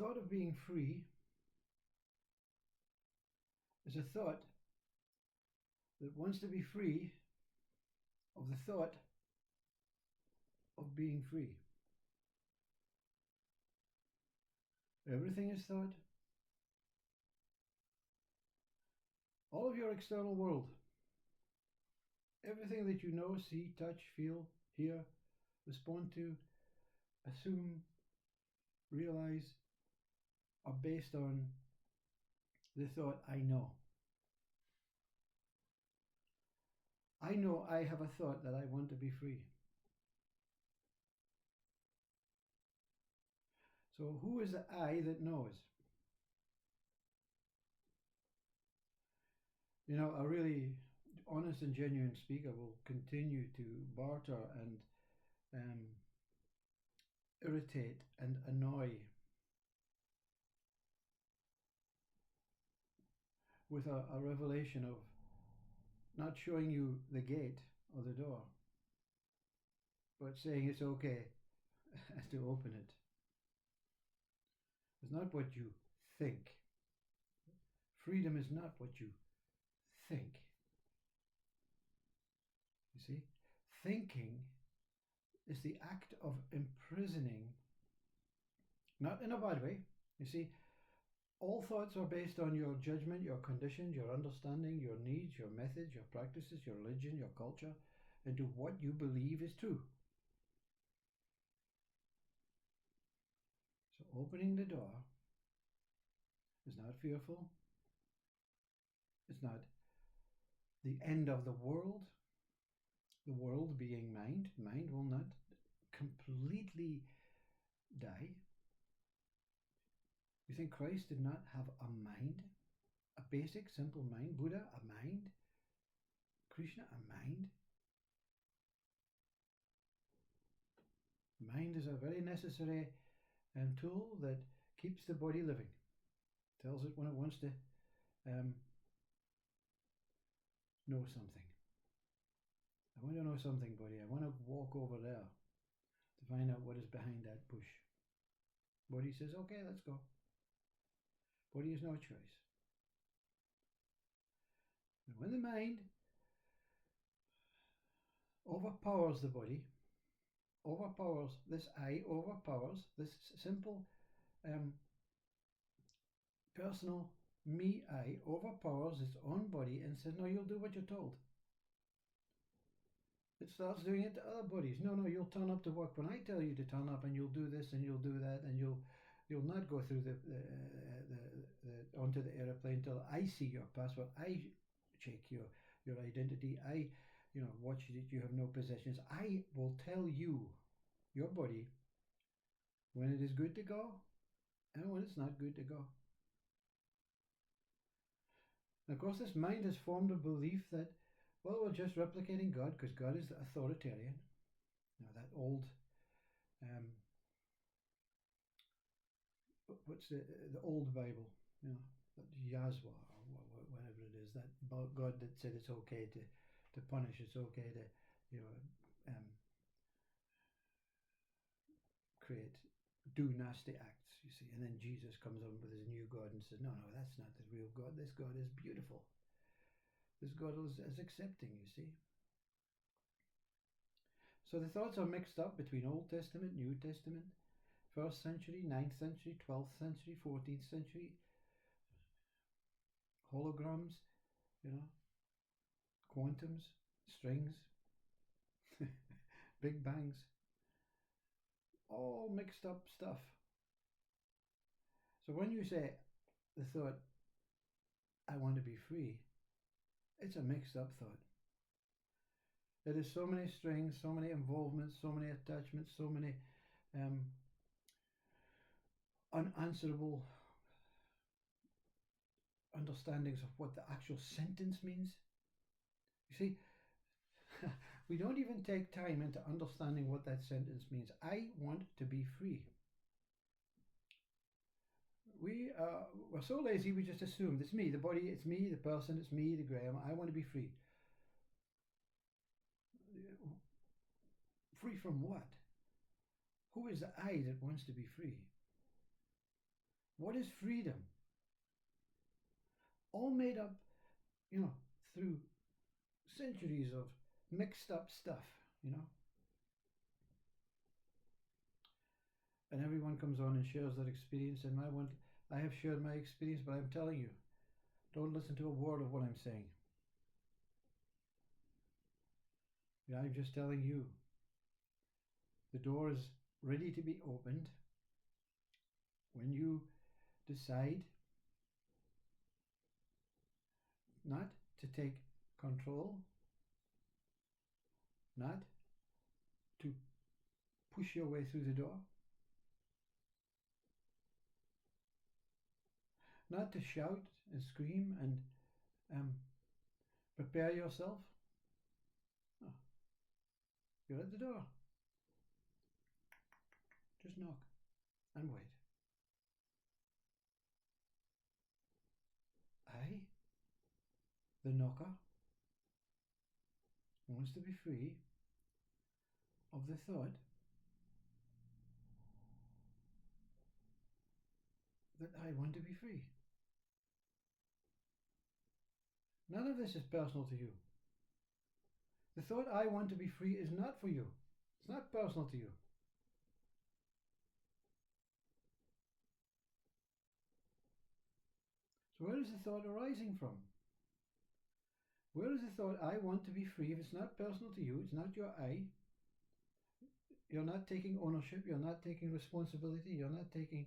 thought of being free is a thought that wants to be free of the thought of being free. Everything is thought. All of your external world, everything that you know, see, touch, feel, hear, respond to, assume, realize, are based on the thought, I know. I know I have a thought that I want to be free. So who is the I that knows? You know, a really honest and genuine speaker will continue to barter and irritate and annoy with a revelation of not showing you the gate or the door, but saying it's okay to open it. It's not what you think. Freedom is not what you think. You see, thinking is the act of imprisoning, not in a bad way. You see, all thoughts are based on your judgment, your conditions, your understanding, your needs, your methods, your practices, your religion, your culture, into what you believe is true. So opening the door is not fearful. It's not the end of the world being mind. Mind will not completely die. You think Christ did not have a mind? A basic, simple mind? Buddha, a mind? Krishna, a mind? Mind is a very necessary tool that keeps the body living. Tells it when it wants to know something. I want to know something, buddy. I want to walk over there to find out what is behind that bush. Body says, okay, let's go. Body has no choice. And when the mind overpowers the body, overpowers this I, overpowers this simple personal me, I, overpowers its own body and says, no, you'll do what you're told. It starts doing it to other bodies. No, you'll turn up to work when I tell you to turn up, and you'll do this and you'll do that, and you'll not go through the onto the airplane till I see your passport. I check your identity. I watch that you have no possessions. I will tell you, your body, when it is good to go and when it's not good to go. And of course, this mind has formed a belief that, well, we're just replicating God because God is the authoritarian. That old, what's the old Bible? Yahweh or whatever it is. That God that said it's okay to punish. It's okay to do nasty acts. You see, and then Jesus comes on with his new God and says, no, that's not the real God. This God is beautiful. This God is accepting, you see. So the thoughts are mixed up between Old Testament, New Testament, 1st century, 9th century, 12th century, 14th century, holograms, quantums, strings, big bangs, all mixed up stuff. So when you say the thought, I want to be free, it's a mixed up thought. There is so many strings, so many involvements, so many attachments, so many unanswerable understandings of what the actual sentence means. You see, we don't even take time into understanding what that sentence means. I want to be free. We're so lazy, we just assume it's me, the body, it's me, the person, it's me, the Graham. I want to be free. Free from what? Who is the I that wants to be free? What is freedom? All made up, you know, through centuries of mixed up stuff, you know. And everyone comes on and shares their experience, and I have shared my experience, but I'm telling you, don't listen to a word of what I'm saying. Yeah, I'm just telling you, the door is ready to be opened when you decide not to take control, not to push your way through the door, not to shout and scream and um, prepare yourself. No, you're at the door. Just knock and wait. I, the knocker, wants to be free of the thought that I want to be free. None of this is personal to you. The thought I want to be free is not for you. It's not personal to you. So where is the thought arising from? Where is the thought I want to be free if it's not personal to you? It's not your I. You're not taking ownership. You're not taking responsibility. You're not taking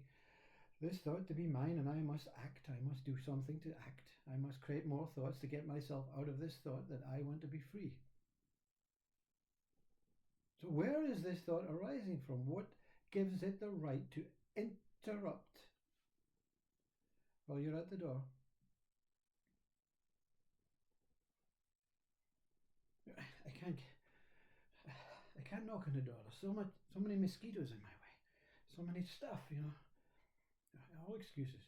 this thought to be mine and I must act. I must do something to act. I must create more thoughts to get myself out of this thought that I want to be free. So where is this thought arising from? What gives it the right to interrupt while you're at the door? I can't knock on the door. There's so many mosquitoes in my way. So many stuff, you know. All excuses.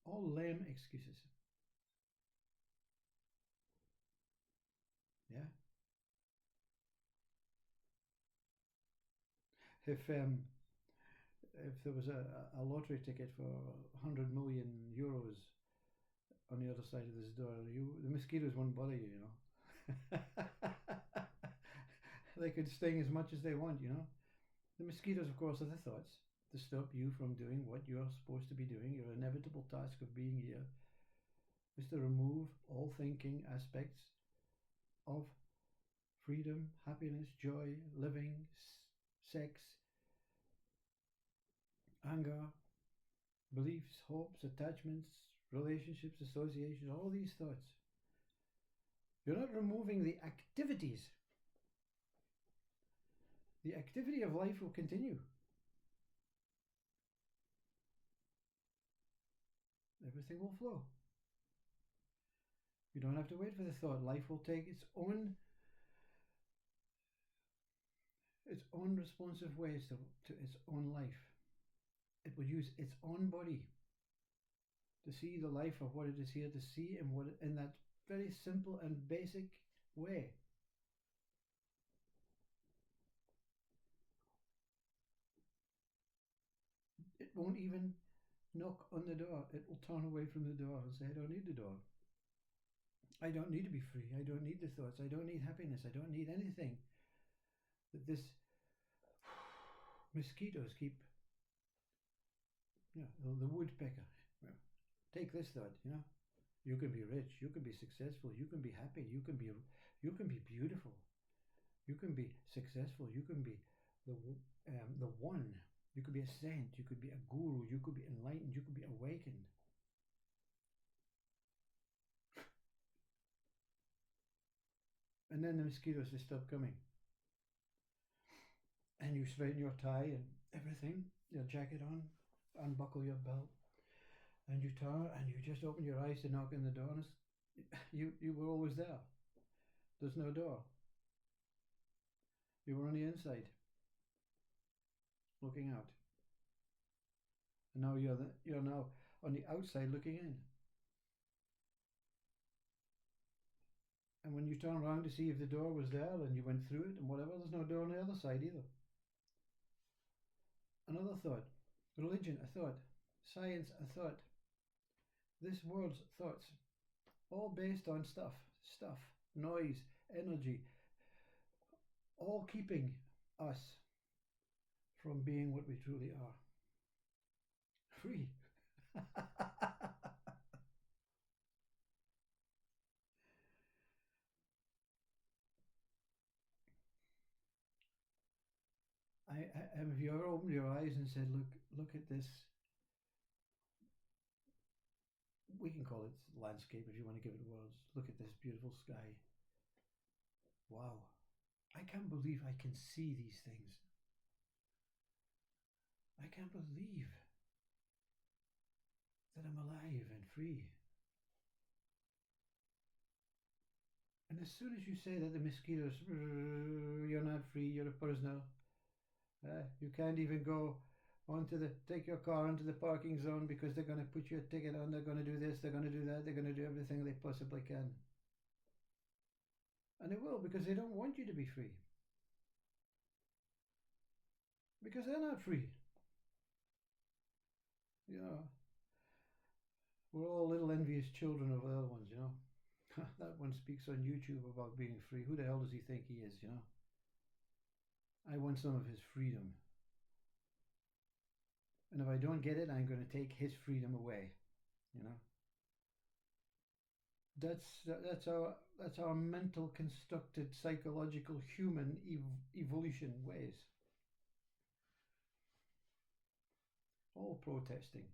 All lame excuses. Yeah. If there was a lottery ticket for 100 million euros on the other side of this door, the mosquitoes won't bother you, you know. They could sting as much as they want, you know. The mosquitoes, of course, are the thoughts to stop you from doing what you're supposed to be doing. Your inevitable task of being here is to remove all thinking aspects of freedom, happiness, joy, living, sex, anger, beliefs, hopes, attachments, relationships, associations, all these thoughts. You're not removing the activities. The activity of life will continue. Everything will flow. You don't have to wait for the thought. Life will take its own responsive ways to its own life. It will use its own body to see the life of what it is here to see and what in that very simple and basic way. It won't even knock on the door. It will turn away from the door and say, I don't need the door. I don't need to be free. I don't need the thoughts. I don't need happiness. I don't need anything that this mosquitoes keep. Yeah, the woodpecker. Well, take this thought, you know. You can be rich, you can be successful, you can be happy, you can be beautiful, you can be successful, you can be the one, you could be a saint, you could be a guru, you could be enlightened, you could be awakened. And then the mosquitoes just stop coming. And you straighten your tie and everything, your jacket on, unbuckle your belt, and you turn and you just open your eyes to knock on the door and you were always there. There's no door. You were on the inside, looking out. And now you're now on the outside looking in. And when you turn around to see if the door was there and you went through it and whatever, there's no door on the other side either. Another thought. Religion, a thought. science, a thought. This world's thoughts, all based on stuff, noise, energy, all keeping us from being what we truly are. Free. Have you ever opened your eyes and said, look at this? We can call it landscape if you want to give it words. Look at this beautiful sky. Wow. I can't believe I can see these things. I can't believe that I'm alive and free. And as soon as you say that the mosquitoes, you're not free, you're a prisoner. You can't even go take your car onto the parking zone because they're going to put you a ticket on, they're going to do this, they're going to do that, they're going to do everything they possibly can. And they will, because they don't want you to be free. Because they're not free. You know, we're all little envious children of the other ones, you know. That one speaks on YouTube about being free. Who the hell does he think he is, you know? I want some of his freedom. And if I don't get it, I'm going to take his freedom away, you know. That's our mental constructed psychological human evolution ways. All protesting,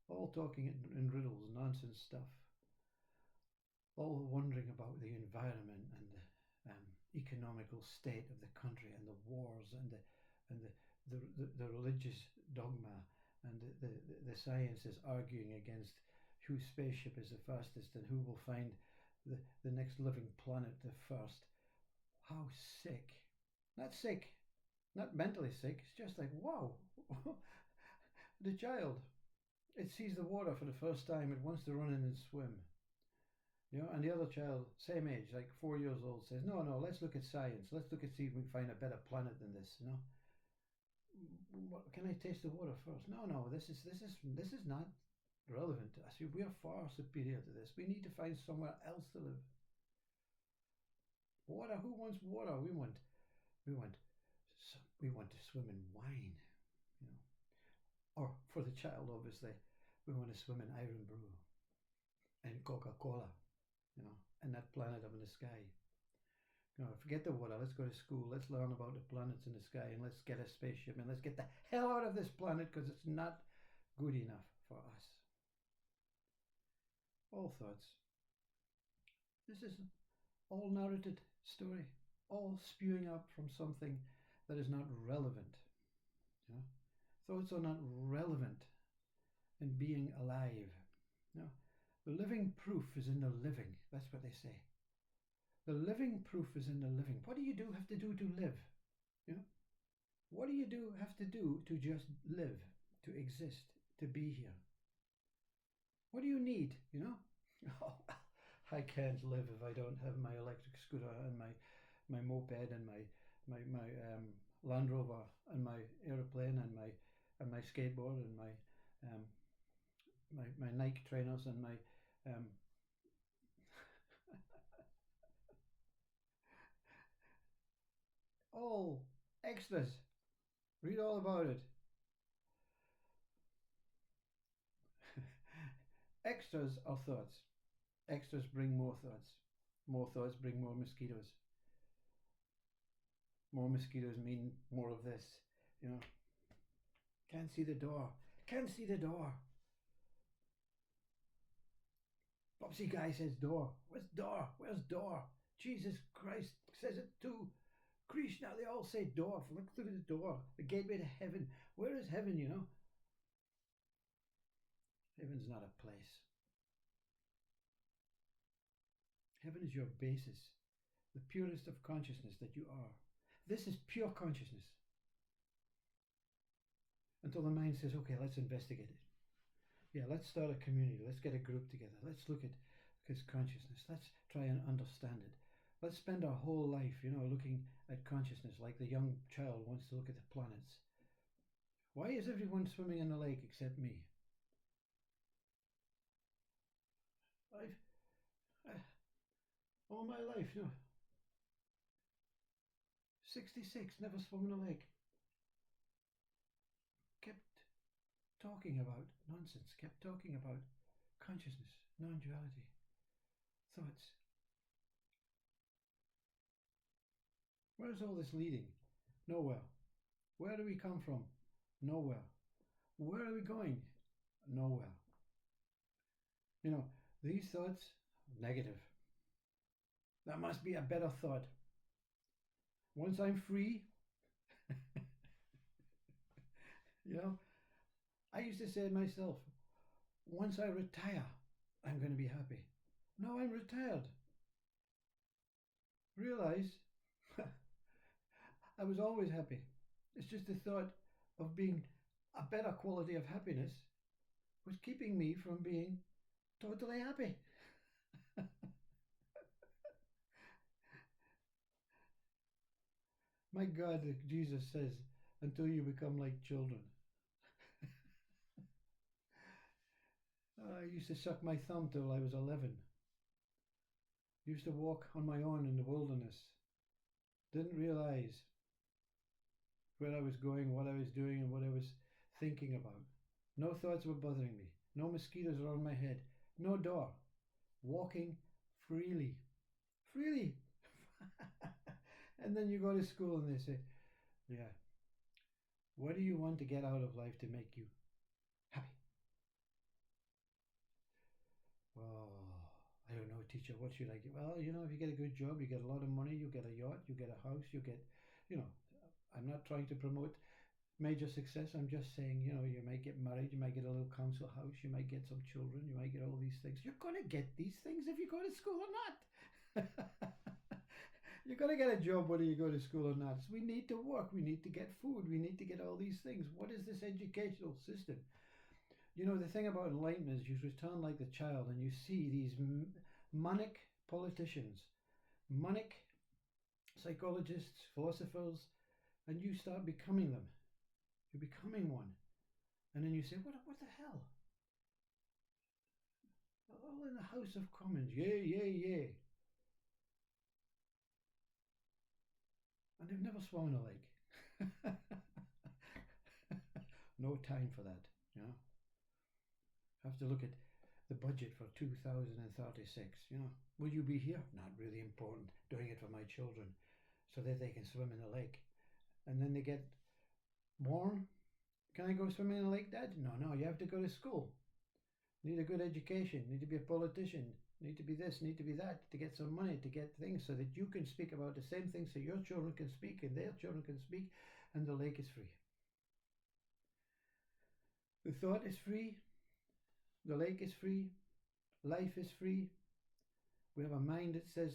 all talking in riddles, nonsense stuff, all wondering about the environment and the economical state of the country and the wars and the religious dogma and the science is arguing against whose spaceship is the fastest and who will find the next living planet the first. How sick. Not sick, not mentally sick, it's just like, wow. The child, it sees the water for the first time, it wants to run in and swim. You know, and the other child, same age, like 4 years old, says, no, let's look at science. Let's look and see if we can find a better planet than this, you know. Can I taste the water first? No, this is not relevant to us. We are far superior to this. We need to find somewhere else to live. Water, who wants water? We want to swim in wine, you know. Or for the child, obviously, we want to swim in Iron Brew and Coca-Cola, you know, and that planet up in the sky. You know, forget the water. Let's go to school. Let's learn about the planets in the sky, and let's get a spaceship, and let's get the hell out of this planet because it's not good enough for us. All thoughts. This is all narrated story, all spewing up from something that is not relevant. You know? Thoughts are not relevant in being alive. You know? The living proof is in the living. That's what they say. The living proof is in the living. What do you have to do to live? You know? What do you have to do to just live, to exist, to be here? What do you need, you know? Oh, I can't live if I don't have my electric scooter and my moped and my Land Rover and my aeroplane and my skateboard and my Nike trainers and my all extras. Read all about it. Extras are thoughts. Extras bring more thoughts. More thoughts bring more mosquitoes. More mosquitoes mean more of this, you know. Can't see the door. Can't see the door. Popsy guy says door. Where's door? Where's door? Jesus Christ says it too. Krishna, they all say door. Look through the door. The gateway to heaven. Where is heaven, you know? Heaven's not a place. Heaven is your basis. The purest of consciousness that you are. This is pure consciousness. Until the mind says, okay, let's investigate it. Yeah, let's start a community. Let's get a group together. Let's look at this consciousness. Let's try and understand it. Let's spend our whole life, you know, looking at consciousness like the young child wants to look at the planets. Why is everyone swimming in the lake except me? I've uh, all my life, 66, never swum in a lake. Kept talking about nonsense, kept talking about consciousness, non-duality, thoughts. Where's all this leading? Nowhere. Where do we come from? Nowhere. Where are we going? Nowhere. These thoughts, negative. That must be a better thought. Once I'm free, I used to say to myself, once I retire, I'm going to be happy. No, I'm retired. Realize I was always happy. It's just the thought of being a better quality of happiness was keeping me from being totally happy. My God, Jesus says, until you become like children. I used to suck my thumb till I was 11. Used to walk on my own in the wilderness. Didn't realize where I was going, what I was doing, and what I was thinking about. No thoughts were bothering me. No mosquitoes around my head. No door. Walking freely. Freely. And then you go to school and they say, yeah, what do you want to get out of life to make you happy? Oh, I don't know, teacher, what should I get? Well, if you get a good job, you get a lot of money, you get a yacht, you get a house, you get, I'm not trying to promote major success. I'm just saying, you might get married, you might get a little council house, you might get some children, you might get all these things. You're going to get these things if you go to school or not. You're going to get a job whether you go to school or not. So we need to work, we need to get food, we need to get all these things. What is this educational system? The thing about enlightenment is you return like the child and you see these manic politicians, manic psychologists, philosophers, and you start becoming them. You're becoming one. And then you say, what the hell? All in the House of Commons, yay, yay, yay. And they've never swum in a lake. No time for that, Have to look at the budget for 2036, Will you be here? Not really important. Doing it for my children so that they can swim in the lake. And then they get born. Can I go swimming in the lake, Dad? No, you have to go to school. Need a good education. Need to be a politician. Need to be this, need to be that, to get some money, to get things so that you can speak about the same things so your children can speak and their children can speak and the lake is free. The thought is free. The lake is free. Life is free. We have a mind that says,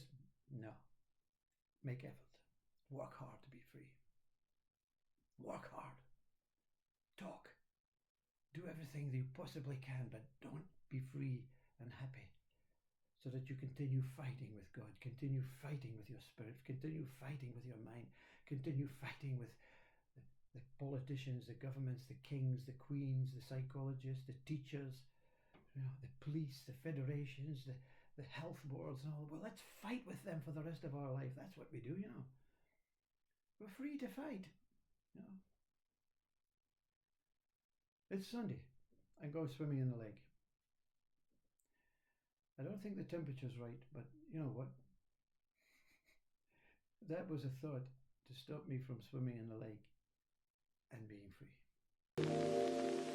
no. Make effort. Work hard to be free. Work hard. Talk. Do everything that you possibly can, but don't be free and happy. So that you continue fighting with God, continue fighting with your spirit, continue fighting with your mind, continue fighting with the politicians, the governments, the kings, the queens, the psychologists, the teachers, the police, the federations, the health boards and all. Well, let's fight with them for the rest of our life. That's what we do, We're free to fight, It's Sunday. I go swimming in the lake. I don't think the temperature's right, but you know what? That was a thought to stop me from swimming in the lake and being free.